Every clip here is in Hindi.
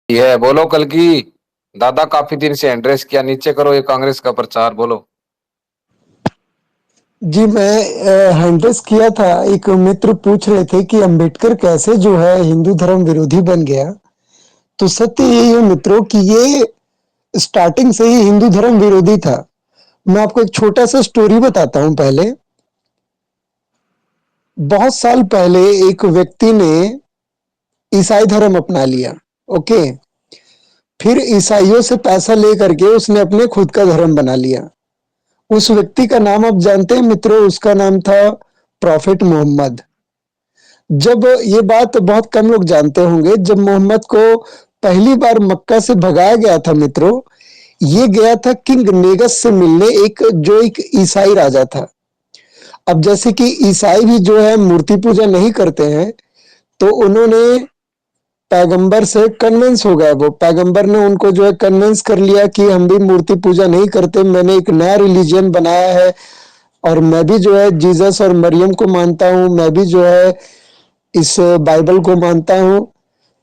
ये है बोलो कल की। दादा काफी दिन से एड्रेस किया, नीचे करो ये कांग्रेस का प्रचार, बोलो। जी मैं हैंडल्स किया था। एक मित्र पूछ रहे थे कि अंबेडकर कैसे जो है हिंदू धर्म विरोधी बन गया। तो सत्य यही है मित्रों कि ये स्टार्टिंग से ही हिंदू धर्म विरोधी था। मैं आपको एक छोटा सा स्टोरी बताता हूं। पहले बहुत साल पहले एक व्यक्ति ने ईसाई धर्म अपना लिया। ओके। फिर ईसाइयों से पैसा लेकर के उसने अपने खुद का धर्म बना लिया। उस व्यक्ति का नाम आप जानते हैं मित्रों, उसका नाम था प्रॉफिट मोहम्मद। जब ये बात बहुत कम लोग जानते होंगे, जब मोहम्मद को पहली बार मक्का से भगाया गया था मित्रों, ये गया था किंग नेगस से मिलने, एक ईसाई राजा था। अब जैसे कि ईसाई भी जो है मूर्ति पूजा नहीं करते हैं, तो उन्होंने पैगंबर से कन्विंस हो गए। वो पैगंबर ने उनको जो है कन्विंस कर लिया कि हम भी मूर्ति पूजा नहीं करते, मैंने एक नया रिलीजन बनाया है और मैं भी जो है जीसस और मरियम को मानता हूँ, मैं भी जो है इस बाइबल को मानता हूं।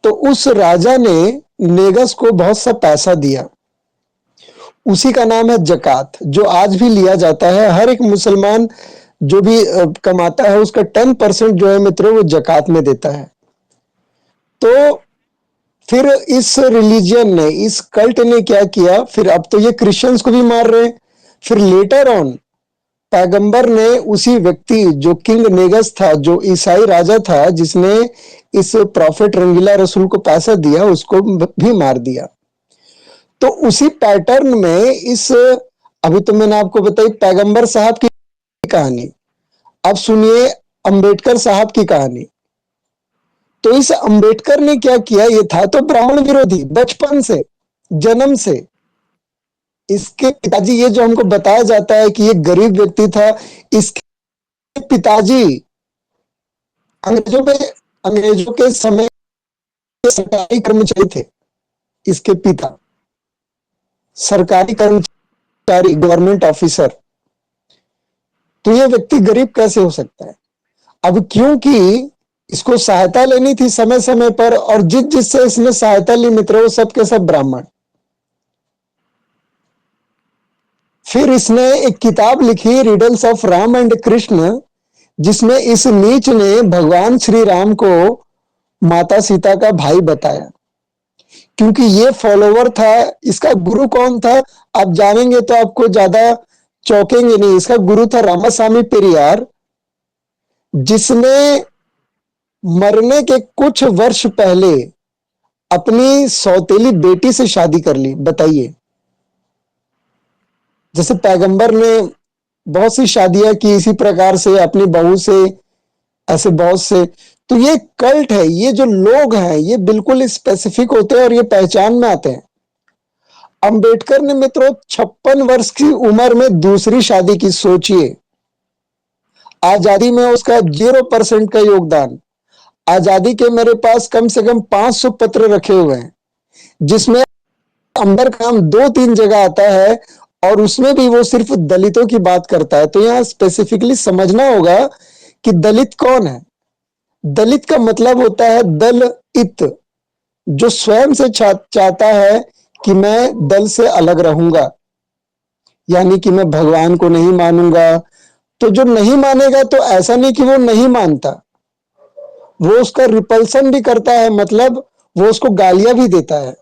तो उस राजा ने नेगस को बहुत सा पैसा दिया। उसी का नाम है जकात, जो आज भी लिया जाता है। हर एक मुसलमान जो भी कमाता है उसका 10% जो है मित्रों वो जकात में देता है। तो फिर इस रिलीजियन ने, इस कल्ट ने क्या किया, फिर अब तो ये क्रिश्चियंस को भी मार रहे हैं। फिर लेटर ऑन पैगंबर ने उसी व्यक्ति जो किंग नेगस था, जो ईसाई राजा था जिसने इस प्रॉफिट रंगीला रसूल को पैसा दिया, उसको भी मार दिया। तो उसी पैटर्न में इस, अभी तो मैंने आपको बताई पैगंबर साहब की कहानी, अब सुनिए अंबेडकर साहब की कहानी। तो इस अंबेडकर ने क्या किया, ये था तो ब्राह्मण विरोधी बचपन से, जन्म से। इसके पिताजी, ये जो हमको बताया जाता है कि ये गरीब व्यक्ति था, इसके पिताजी अंग्रेजों पे, अंग्रेजों के समय सरकारी कर्मचारी थे। इसके पिता सरकारी कर्मचारी, गवर्नमेंट ऑफिसर। तो ये व्यक्ति गरीब कैसे हो सकता है? अब क्योंकि इसको सहायता लेनी थी समय समय पर, और जिससे इसने सहायता ली मित्रों, वो सब के सब ब्राह्मण। फिर इसने एक किताब लिखी, riddles of Ram and Krishna, जिसमें इस नीच ने भगवान श्री राम को माता सीता का भाई बताया। क्योंकि ये फॉलोवर था। इसका गुरु कौन था आप जानेंगे तो आपको ज्यादा चौंकेंगे नहीं। इसका गुरु था रामास्वामी पेरियार, जिसने मरने के कुछ वर्ष पहले अपनी सौतेली बेटी से शादी कर ली। बताइए, जैसे पैगंबर ने बहुत सी शादियां की इसी प्रकार से अपनी बहू से, ऐसे बहुत से। तो ये कल्ट है, ये जो लोग हैं ये बिल्कुल स्पेसिफिक होते हैं और ये पहचान में आते हैं। अंबेडकर ने मित्रों 56 वर्ष की उम्र में दूसरी शादी की। सोचिए, आजादी में उसका 0% का योगदान। आजादी के मेरे पास कम से कम 500 पत्र रखे हुए हैं, जिसमें अंबर का नाम 2-3 जगह आता है, और उसमें भी वो सिर्फ दलितों की बात करता है। तो यहां स्पेसिफिकली समझना होगा कि दलित कौन है। दलित का मतलब होता है दल इत, जो स्वयं से चाहता है कि मैं दल से अलग रहूंगा, यानी कि मैं भगवान को नहीं मानूंगा। तो जो नहीं मानेगा, तो ऐसा नहीं कि वो नहीं मानता, वो उसका रिपल्सन भी करता है, मतलब वो उसको गालियां भी देता है।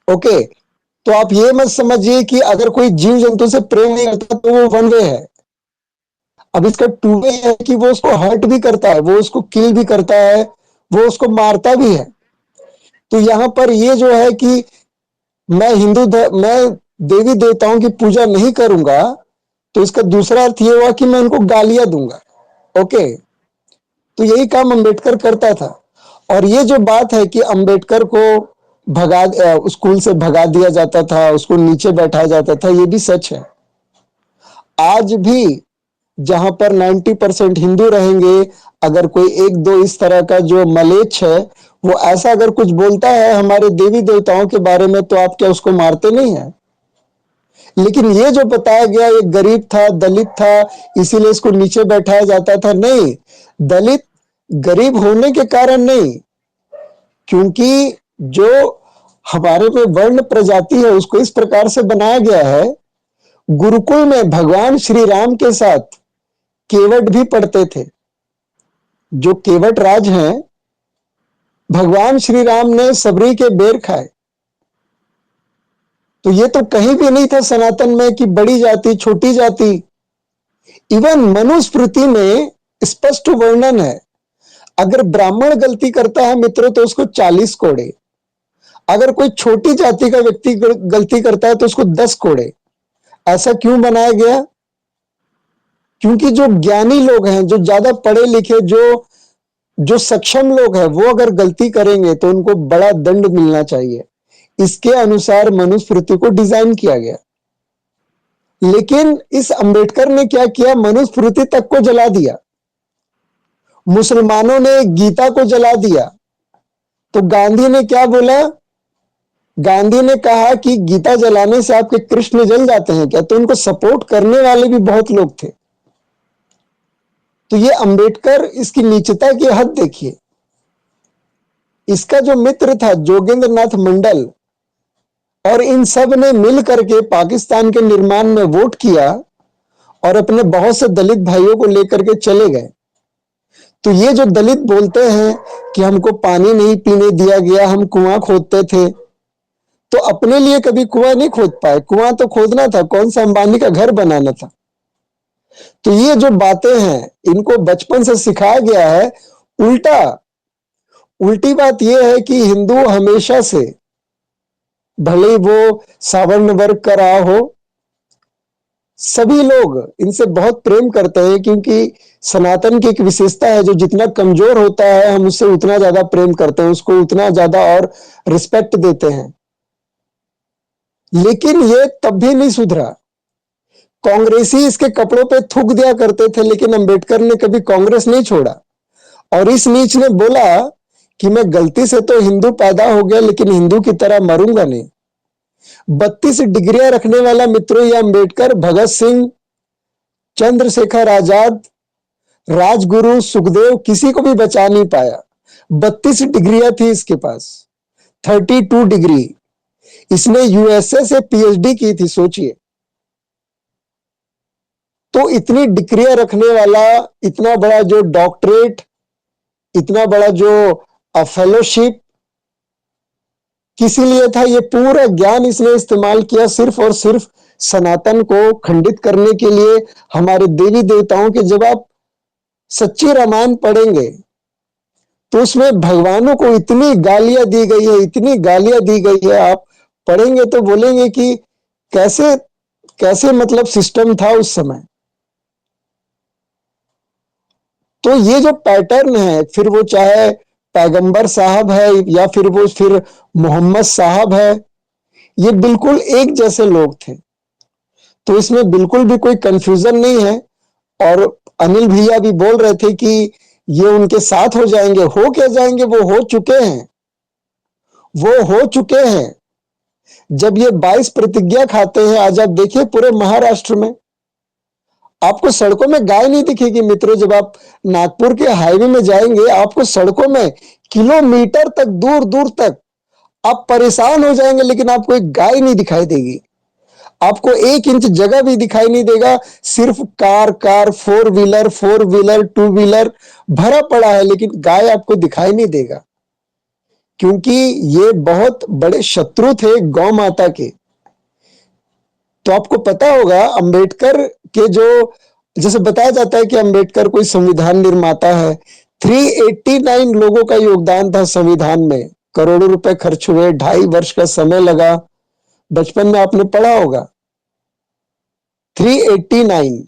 ओके। तो आप ये मत समझिए कि अगर कोई जीव जंतु से प्रेम नहीं करता तो वो वन वे है। अब इसका टू वे है कि वो उसको हर्ट भी करता है, वो उसको किल भी करता है, वो उसको मारता भी है। तो यहां पर ये जो है कि मैं देवी देवताओं की पूजा नहीं करूंगा, तो इसका दूसरा अर्थ ये हुआ कि मैं उनको गालियां दूंगा। ओके। तो यही काम अंबेडकर करता था। और ये जो बात है कि अंबेडकर को स्कूल से भगा दिया जाता था, उसको नीचे बैठाया जाता था, ये भी सच है। आज भी जहां पर 90% हिंदू रहेंगे, अगर कोई एक दो इस तरह का जो मलेच्छ है, वो ऐसा अगर कुछ बोलता है हमारे देवी देवताओं के बारे में, तो आप क्या उसको मारते नहीं है? लेकिन ये जो बताया गया, ये गरीब था, दलित था, इसीलिए इसको नीचे बैठाया जाता था, नहीं। दलित गरीब होने के कारण नहीं, क्योंकि जो हमारे में वर्ण प्रजाति है, उसको इस प्रकार से बनाया गया है। गुरुकुल में भगवान श्री राम के साथ केवट भी पढ़ते थे। जो केवट राज हैं, भगवान श्री राम ने सबरी के बेर खाए। तो ये तो कहीं भी नहीं था सनातन में कि बड़ी जाति छोटी जाति। इवन मनुस्मृति में स्पष्ट वर्णन है, अगर ब्राह्मण गलती करता है मित्रों तो उसको 40 कोड़े, अगर कोई छोटी जाति का व्यक्ति गलती करता है तो उसको 10 कोड़े। ऐसा क्यों बनाया गया? क्योंकि जो ज्ञानी लोग हैं, जो ज्यादा पढ़े लिखे, जो सक्षम लोग हैं, वो अगर गलती करेंगे तो उनको बड़ा दंड मिलना चाहिए। इसके अनुसार मनुस्मृति को डिजाइन किया गया। लेकिन इस अंबेडकर ने क्या किया? मनुस्मृति तक को जला दिया। मुसलमानों ने गीता को जला दिया। तो गांधी ने क्या बोला? गांधी ने कहा कि गीता जलाने से आपके कृष्ण जल जाते हैं क्या? तो उनको सपोर्ट करने वाले भी बहुत लोग थे। तो ये अंबेडकर, इसकी नीचता की हद देखिए। इसका जो मित्र था जोगेंद्र नाथ मंडल, और इन सब ने मिल करके पाकिस्तान के निर्माण में वोट किया और अपने बहुत से दलित भाइयों को लेकर के चले गए। तो ये जो दलित बोलते हैं कि हमको पानी नहीं पीने दिया गया, हम कुआं खोदते थे, तो अपने लिए कभी कुआं नहीं खोद पाए। कुआं तो खोदना था, कौन सा अंबानी का घर बनाना था। तो ये जो बातें हैं, इनको बचपन से सिखाया गया है। उल्टी बात यह है कि हिंदू हमेशा से, भले ही वो सावर्ण वर्ग का रहा हो, सभी लोग इनसे बहुत प्रेम करते हैं, क्योंकि सनातन की एक विशेषता है, जो जितना कमजोर होता है हम उससे उतना ज्यादा प्रेम करते हैं, उसको उतना ज्यादा और रिस्पेक्ट देते हैं। लेकिन ये तब भी नहीं सुधरा। कांग्रेसी इसके कपड़ों पे थूक दिया करते थे, लेकिन अंबेडकर ने कभी कांग्रेस नहीं छोड़ा। और इस नीच ने बोला कि मैं गलती से तो हिंदू पैदा हो गया, लेकिन हिंदू की तरह मरूंगा नहीं। 32 डिग्रियां रखने वाला मित्रों ये अंबेडकर भगत सिंह, चंद्रशेखर आजाद, राजगुरु, सुखदेव, किसी को भी बचा नहीं पाया। 32 डिग्रियां थी इसके पास, 32 डिग्री। इसने यूएसए से पीएचडी की थी, सोचिए। तो इतनी डिग्रियां रखने वाला, इतना बड़ा जो डॉक्टरेट, इतना बड़ा जो फेलोशिप किस लिए था? ये पूरा ज्ञान इसने इस्तेमाल किया सिर्फ और सिर्फ सनातन को खंडित करने के लिए। हमारे देवी देवताओं के, जब आप सच्ची रामायण पढ़ेंगे तो उसमें भगवानों को इतनी गालियां दी गई है, इतनी गालियां दी गई है, आप पढ़ेंगे तो बोलेंगे कि कैसे कैसे मतलब सिस्टम था उस समय। तो ये जो पैटर्न है, फिर वो चाहे पैगंबर साहब है या फिर मोहम्मद साहब है, ये बिल्कुल एक जैसे लोग थे। तो इसमें बिल्कुल भी कोई कंफ्यूजन नहीं है। और अनिल भैया भी बोल रहे थे कि ये उनके साथ हो जाएंगे। हो क्या जाएंगे? वो हो चुके हैं, वो हो चुके हैं। जब ये 22 प्रतिज्ञा खाते हैं, आज आप देखिए पूरे महाराष्ट्र में आपको सड़कों में गाय नहीं दिखेगी मित्रों। जब आप नागपुर के हाईवे में जाएंगे, आपको सड़कों में किलोमीटर तक, दूर दूर तक आप परेशान हो जाएंगे, लेकिन आपको एक गाय नहीं दिखाई देगी। आपको 1 इंच जगह भी दिखाई नहीं देगा। सिर्फ car, four wheeler, two wheeler भरा पड़ा है, लेकिन गाय आपको दिखाई नहीं देगा, क्योंकि ये बहुत बड़े शत्रु थे गौ माता के। तो आपको पता होगा अंबेडकर के जो, जैसे बताया जाता है कि अंबेडकर कोई संविधान निर्माता है। 389 लोगों का योगदान था संविधान में, करोड़ों रुपए खर्च हुए, 2.5 वर्ष का समय लगा। बचपन में आपने पढ़ा होगा 389।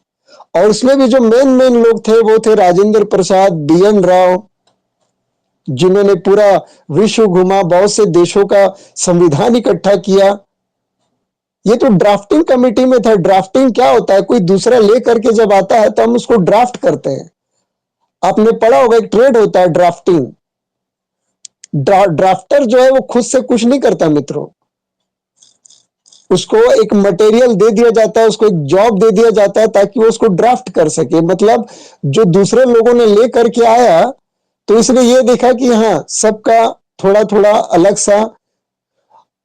और उसमें भी जो मेन लोग थे वो थे राजेंद्र प्रसाद, बीएन राव, जिन्होंने पूरा विश्व घुमा, बहुत से देशों का संविधान इकट्ठा किया। ये तो ड्राफ्टिंग कमेटी में था। ड्राफ्टिंग क्या होता है? कोई दूसरा ले करके जब आता है तो हम उसको ड्राफ्ट करते हैं। आपने पढ़ा होगा, एक ट्रेड होता है ड्राफ्टिंग। ड्राफ्टर जो है वो खुद से कुछ नहीं करता मित्रों। उसको एक मटेरियल दे दिया जाता है, उसको एक जॉब दे दिया जाता है ताकि वो उसको ड्राफ्ट कर सके। मतलब जो दूसरे लोगों ने ले करके आया, तो इसने ये देखा कि हाँ, सबका थोड़ा थोड़ा अलग सा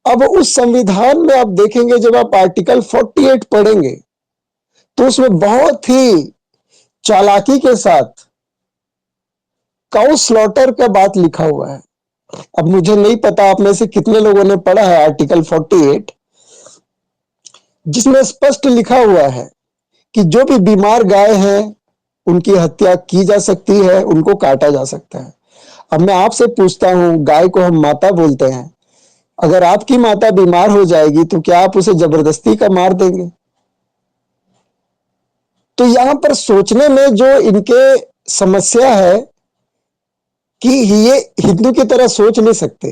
अब उस संविधान में आप देखेंगे, जब आप आर्टिकल 48 पढ़ेंगे तो उसमें बहुत ही चालाकी के साथ काउ स्लॉटर का बात लिखा हुआ है। अब मुझे नहीं पता आप में से कितने लोगों ने पढ़ा है आर्टिकल 48, जिसमें स्पष्ट लिखा हुआ है कि जो भी बीमार गाय हैं उनकी हत्या की जा सकती है, उनको काटा जा सकता है। अब मैं आपसे पूछता हूं, गाय को हम माता बोलते हैं, अगर आपकी माता बीमार हो जाएगी तो क्या आप उसे जबरदस्ती का मार देंगे? तो यहां पर सोचने में जो इनके समस्या है कि ये हिंदू की तरह सोच नहीं सकते।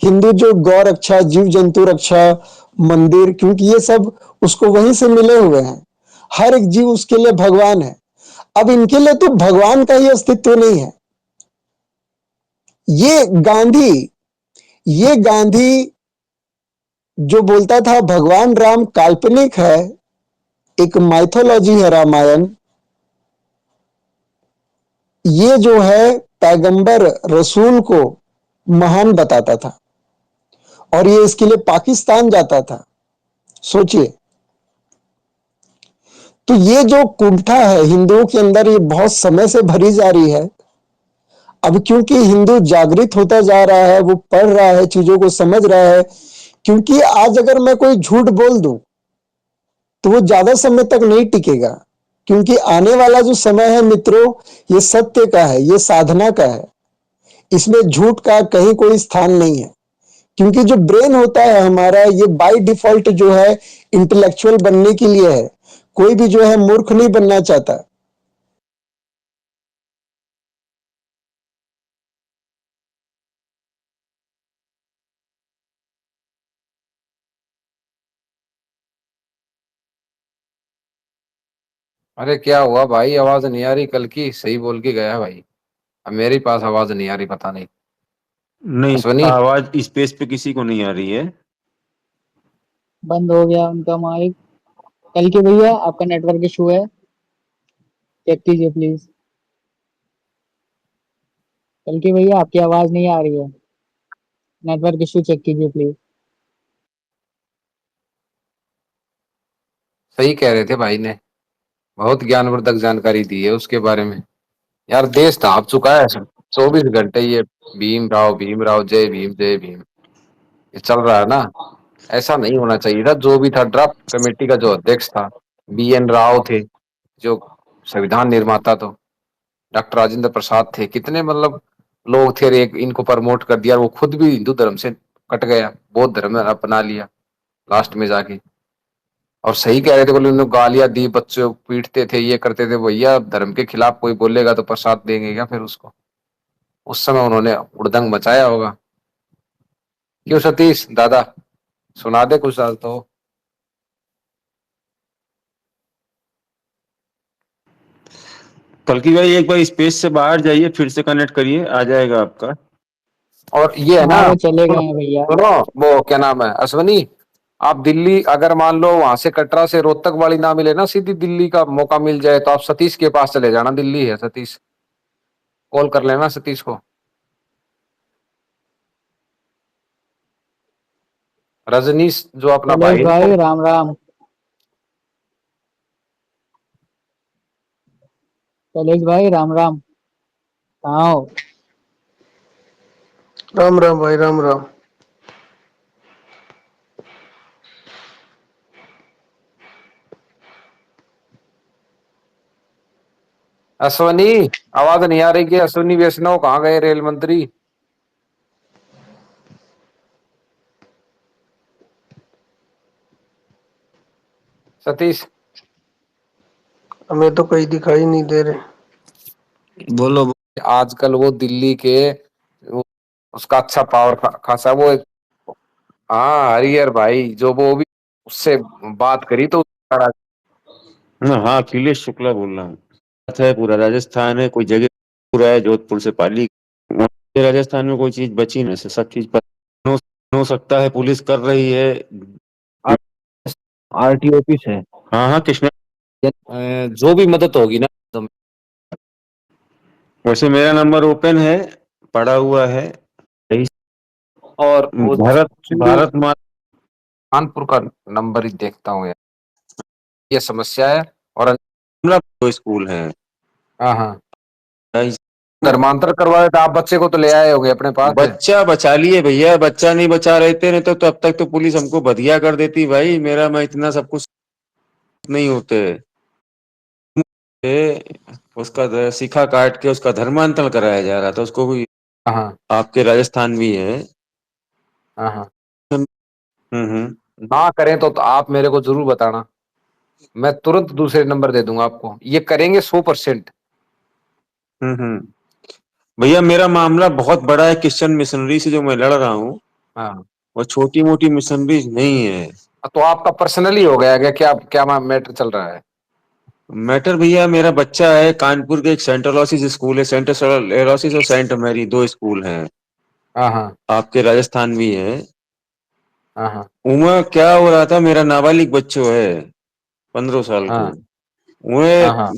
हिंदू जो गौ रक्षा, जीव जंतु रक्षा, मंदिर, क्योंकि ये सब उसको वहीं से मिले हुए हैं। हर एक जीव उसके लिए भगवान है। अब इनके लिए तो भगवान का ही अस्तित्व नहीं है। ये गांधी ये गांधी जो बोलता था भगवान राम काल्पनिक है, एक माइथोलॉजी है रामायण, ये जो है पैगंबर रसूल को महान बताता था और ये इसके लिए पाकिस्तान जाता था। सोचिए, तो ये जो कुंठा है हिंदुओं के अंदर, ये बहुत समय से भरी जा रही है। अब क्योंकि हिंदू जागृत होता जा रहा है, वो पढ़ रहा है, चीजों को समझ रहा है। क्योंकि आज अगर मैं कोई झूठ बोल दूं तो वो ज्यादा समय तक नहीं टिकेगा, क्योंकि आने वाला जो समय है मित्रों, ये सत्य का है, ये साधना का है। इसमें झूठ का कहीं कोई स्थान नहीं है। क्योंकि जो ब्रेन होता है हमारा, ये बाय डिफॉल्ट जो है इंटेलेक्चुअल बनने के लिए है। कोई भी जो है मूर्ख नहीं बनना चाहता। अरे क्या हुआ भाई, आवाज नहीं आ रही? कल की सही बोल के गया भाई, अब मेरे पास आवाज नहीं आ रही, पता नहीं। नहीं, अश्वनी, आवाज स्पेस पे किसी को नहीं आ रही है। बंद हो गया उनका माइक। कल के भैया आपका नेटवर्क इशू है, चेक कीजिए प्लीज। कल के भैया आपकी आवाज नहीं आ रही है, नेटवर्क इशू चेक कीजिए प्लीज। सही कह रहे थे भाई ने, बहुत ज्ञानवर्धक जानकारी दी है उसके बारे में। यार देश ढांप चुका है 24 घंटे ये, भीम राव, जय भीम, ये चल रहा है ना। ऐसा नहीं होना चाहिए था। जो भी था, ड्राफ्ट कमेटी का जो अध्यक्ष था, BN राव थे, जो संविधान निर्माता, तो डॉक्टर राजेंद्र प्रसाद थे, कितने मतलब लोग थे, और एक इनको प्रमोट कर दिया, और वो खुद भी हिंदू धर्म से कट गया, बौद्ध धर्म अपना लिया लास्ट में जाके। और सही कह रहे थे, बोले उन्होंने गालियां दी, बच्चों पीटते थे, ये करते थे। भैया धर्म के खिलाफ कोई बोलेगा तो प्रसाद देंगे क्या फिर उसको? उस समय उन्होंने उड़दंग मचाया होगा। क्यों सतीश दादा, सुना दे कुछ साल तो। कल्कि भाई एक बार स्पेस से बाहर जाइए, फिर से कनेक्ट करिए, आ जाएगा आपका। और ये है ना, हाँ वो चले गए हैं भैया। सुनो, वो क्या नाम है, अश्वनी, आप दिल्ली अगर मान लो वहां से कटरा से रोहतक वाली ना मिले ना, सीधी दिल्ली का मौका मिल जाए, तो आप सतीश के पास चले जाना, दिल्ली है सतीश, कॉल कर लेना सतीश को। रजनीश जो अपना शैलेश भाई है, भाई राम राम। शैलेश भाई राम राम, कहाँ हो? राम राम भाई, राम राम। अश्वनी, आवाज नहीं आ रही कि? अश्वनी वैष्णव कहाँ गए, रेल मंत्री सतीश? हमें तो कहीं दिखाई नहीं दे रहे। बोलो। आजकल वो दिल्ली के वो, उसका अच्छा पावर खासा वो एक, हाँ हरिहर भाई, जो वो भी उससे बात करी तो हाँ, अखिलेश शुक्ला बोल रहा हूँ। बात है, पूरा राजस्थान है, कोई जगह पूरा है, जोधपुर से पाली। राजस्थान में कोई चीज बची नहीं, से सब चीज हो सकता है, पुलिस कर रही है। RT ऑफिस है। हाँ हाँ, कृष्णा। जो भी मदद होगी ना तो वैसे मेरा नंबर ओपन है, पड़ा हुआ है। और वो भारत भारत माता कानपुर का नंबर ही देखता हूँ यार, ये समस्या है। और दो स्कूल है। हाँ हाँ, धर्मांतर करवाए तो आप बच्चे को तो ले आए होगे अपने पास है। बच्चा बचा लिए भैया, बच्चा नहीं बचा रहते नहीं तो अब तक तो पुलिस हमको बधिया कर देती भाई। मेरा मैं इतना सब कुछ नहीं होते। उसका शिखा काट के उसका धर्मांतरण कराया जा रहा था, उसको भी हाँ हाँ आपके राजस्थान भी है। हाँ हाँ। हम्म। ना करें तो आप मेरे को जरूर बताना, मैं तुरंत दूसरे नंबर दे दूंगा आपको, ये करेंगे 100%। हम्म। भैया मेरा मामला बहुत बड़ा है, क्रिश्चियन मिशनरी से जो मैं लड़ रहा हूँ हाँ, वो छोटी मोटी मिशनरीज नहीं है। तो आपका पर्सनली हो गया क्या, क्या क्या मैटर चल रहा है? मैटर भैया, मेरा बच्चा है कानपुर के एक सेंट एलोसिस स्कूल है, सेंट एलोसिस और सेंट मैरी दो स्कूल हैं, हाँ हाँ आपके राजस्थान भी है। हाँ हाँ उमा क्या हो रहा था, मेरा नाबालिग बच्चो है 15 साल को, हाँ हाँ वह हाँ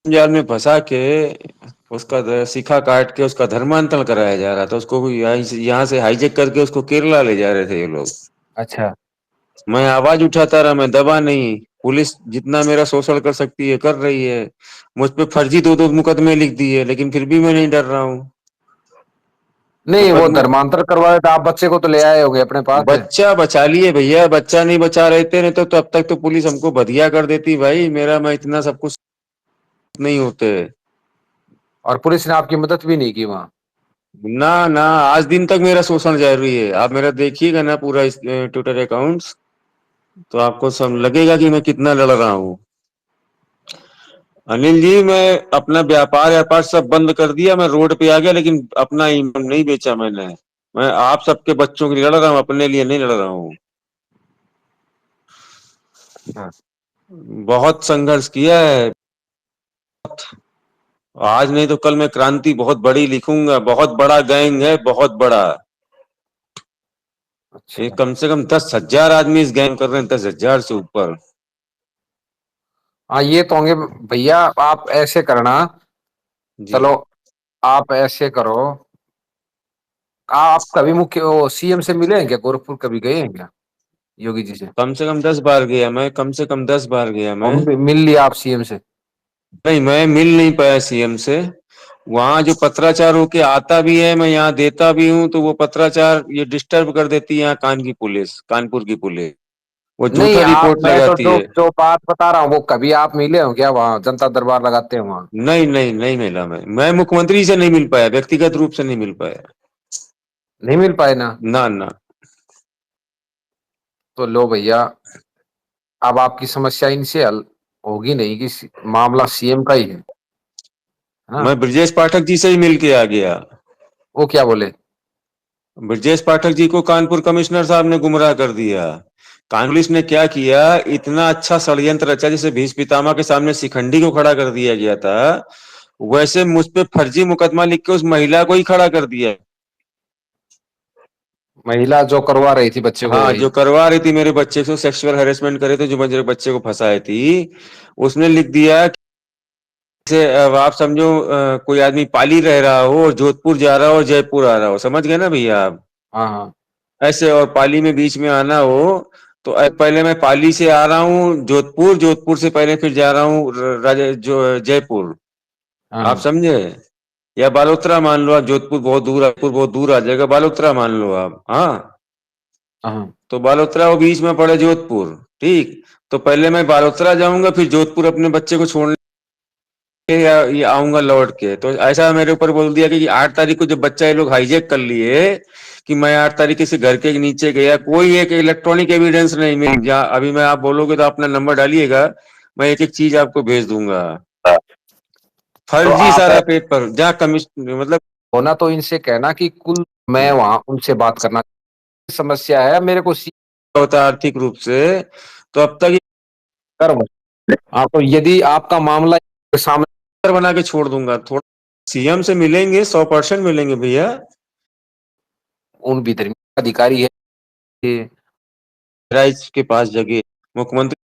जाल में फंसा के उसका शिखा काट के उसका धर्मांतरण कराया जा रहा था। उसको भी यहाँ से हाईजेक करके उसको केरला ले जा रहे थे ये लोग। अच्छा। मैं आवाज उठाता रहा, मैं दबा नहीं। पुलिस जितना मेरा शोषण कर सकती है कर रही है। मुझ पे फर्जी दो दो मुकदमे लिख दिए, लेकिन फिर भी मैं नहीं डर रहा हूँ। नहीं, वो मुकदमा धर्मांतर करवाए तो आप बच्चे को तो ले आए होगे अपने पास है। बच्चा बचा लिए भैया, बच्चा नहीं बचा रहते नहीं तो अब तक तो पुलिस हमको बधिया कर देती भाई। मेरा मैं इतना सब कुछ नहीं होते। और पुलिस ने आपकी मदद भी नहीं की वहां? ना ना, आज दिन तक मेरा शोषण जारी है। आप मेरा देखिएगा ना पूरा ट्विटर अकाउंट्स, तो आपको सब लगेगा कि मैं कितना लड़ रहा हूँ। अनिल जी, मैं अपना व्यापार व्यापार सब बंद कर दिया, मैं रोड पे आ गया, लेकिन अपना ईमान नहीं बेचा मैंने। मैं आप सबके बच्चों के लिए लड़ रहा हूँ, अपने लिए नहीं लड़ रहा हूँ। हाँ। बहुत संघर्ष किया है। आज नहीं तो कल मैं क्रांति बहुत बड़ी लिखूंगा। बहुत बड़ा गैंग है, बहुत बड़ा। ये अच्छा। कम से कम 10,000 आदमी इस गैंग कर रहे हैं, 10,000 से ऊपर। हाँ, ये तो होंगे। भैया आप ऐसे करना, जी। चलो आप ऐसे करो, आप कभी मुख्य सीएम से मिले हैं क्या? गोरखपुर कभी गए हैं क्या योगी जी से? कम से कम 10 बार गया मैं, कम से कम 10 बार गया मैं। और मिल लिया आप सीएम से? नहीं, मैं मिल नहीं पाया सीएम से। वहां जो पत्राचार होके आता भी है, मैं यहाँ देता भी हूँ, तो वो पत्राचार ये डिस्टर्ब कर देती है यहाँ की पुलिस, कानपुर की पुलिस। वो नहीं, झूठा आप रिपोर्ट मैं तो लगाती जो है। जो बात बता रहा हूँ वो कभी आप मिले हो क्या वहाँ जनता दरबार लगाते हैं वहाँ? नहीं नहीं नहीं मिला। मैं मुख्यमंत्री से नहीं मिल पाया, व्यक्तिगत रूप से नहीं मिल पाया। नहीं मिल पाए ना? ना ना। तो लो भैया, अब आपकी समस्या इनसे हल होगी नहीं कि मामला सीएम का ही है मैं हाँ। ब्रजेश पाठक जी से ही मिल के आ गया। वो क्या बोले? ब्रजेश पाठक जी को कानपुर कमिश्नर साहब ने गुमराह कर दिया। कांग्रेस ने क्या किया, इतना अच्छा षड्यंत्र रचा, जैसे भीष्म पितामह के सामने शिखंडी को खड़ा कर दिया गया था, वैसे मुझ पे फर्जी मुकदमा लिख के उस महिला को ही खड़ा कर दिया। महिला जो करवा रही थी बच्चे को हाँ, वही? जो करवा रही थी मेरे बच्चे को, सेक्सुअल हेरेसमेंट करे थे, जो मेरे बच्चे को फंसाई थी, उसने लिख दिया कि जैसे अब आप समझो कोई आदमी पाली रह रहा हो और जोधपुर जा रहा हो और जयपुर आ रहा हो, समझ गए ना भैया आप? हाँ हाँ ऐसे, और पाली में बीच में आना हो, तो पहले मैं पाली से आ रहा हूँ जोधपुर, जोधपुर से पहले फिर जा रहा हूँ जो जयपुर, हाँ आप हाँ समझे? या बालोतरा मान लो आप, जोधपुर बहुत दूर आ जाएगा, बालोतरा मान लो आप। हाँ, हाँ तो बालोतरा वो बीच में पड़े जोधपुर, ठीक। तो पहले मैं बालोतरा जाऊंगा, फिर जोधपुर अपने बच्चे को छोड़ने या आऊंगा लौट के। तो ऐसा मेरे ऊपर बोल दिया कि 8 तारीख को जब बच्चा ये लोग हाईजेक कर लिए, कि मैं 8 तारीख से घर के नीचे गया, कोई एक इलेक्ट्रॉनिक एविडेंस नहीं मिली। जहाँ अभी मैं, आप बोलोगे तो अपना नंबर डालिएगा, मैं एक एक चीज आपको भेज दूंगा। तो फर्जी आप सारा पेपर, जहाँ कमिश्न मतलब होना तो इनसे कहना कि कुल मैं वहां उनसे बात करना, समस्या है मेरे को होता है आर्थिक रूप से, तो अब तक कर। हाँ, तो यदि आपका मामला सामने बना के छोड़ दूंगा। थोड़ा सीएम से मिलेंगे, 100% मिलेंगे भैया। उन भी धर्मी अधिकारी है कि राइज के पास जगह, मुख्यमंत्री